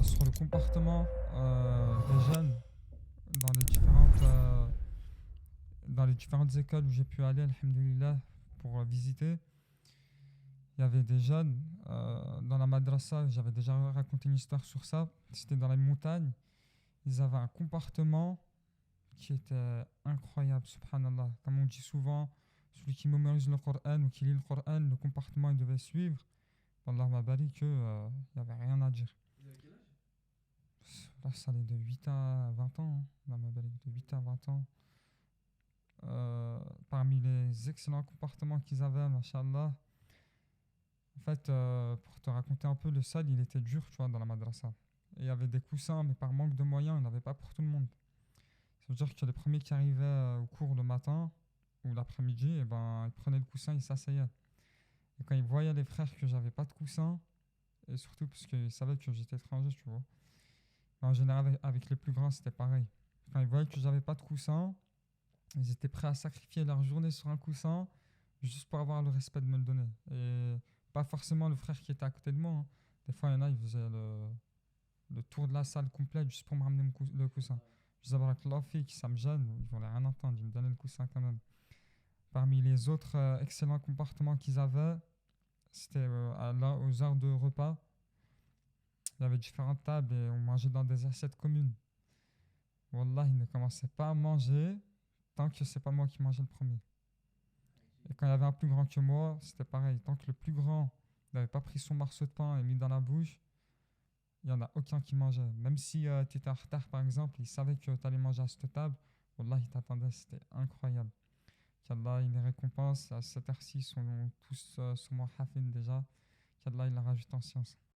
sur le comportement des jeunes dans les différentes écoles où j'ai pu aller, alhamdoulilah, pour visiter. Il y avait des jeunes dans la madrasa, j'avais déjà raconté une histoire sur ça. C'était dans les montagnes. Ils avaient un comportement qui était incroyable, subhanallah. Comme on dit souvent, celui qui mémorise le Coran ou qui lit le Coran, le comportement il devait suivre. Allah m'a bari que il n'y avait rien à dire. Là, ça allait de 8 à 20 ans. Hein. Allah m'a bari de 8 à 20 ans. Parmi les excellents comportements qu'ils avaient, mashallah. En fait, pour te raconter un peu, le sol, il était dur, tu vois, dans la madrasa. Et il y avait des coussins, mais par manque de moyens, il n'y en avait pas pour tout le monde. Ça veut dire que les premiers qui arrivaient au cours le matin ou l'après-midi, eh ben, ils prenaient le coussin, ils s'asseyaient. Et quand ils voyaient les frères que j'avais pas de coussin, et surtout parce qu'ils savaient que j'étais étranger, tu vois. En général, avec les plus grands, c'était pareil. Quand ils voyaient que j'avais pas de coussin, ils étaient prêts à sacrifier leur journée sur un coussin juste pour avoir le respect de me le donner. Et pas forcément le frère qui était à côté de moi. Hein. Des fois, il y en a, ils faisaient le tour de la salle complète juste pour me ramener le coussin. Je disais, barakallahu fik, ça me gêne, ils voulaient rien entendre, ils me donnaient le coussin quand même. Parmi les autres excellents comportements qu'ils avaient, c'était aux heures de repas. Il y avait différentes tables et on mangeait dans des assiettes communes. Wallah, ils ne commençaient pas à manger tant que c'est pas moi qui mangeais le premier. Et quand il y avait un plus grand que moi, c'était pareil. Tant que le plus grand n'avait pas pris son morceau de pain et mis dans la bouche, il n'y en a aucun qui mangeait. Même si tu étais en retard, par exemple, ils savaient que tu allais manger à cette table. Wallah, ils t'attendaient, c'était incroyable. Qu'Allah, il les récompense. À cette heure-ci, ils sont tous sûrement hafin déjà. Qu'Allah, il la rajoute en science.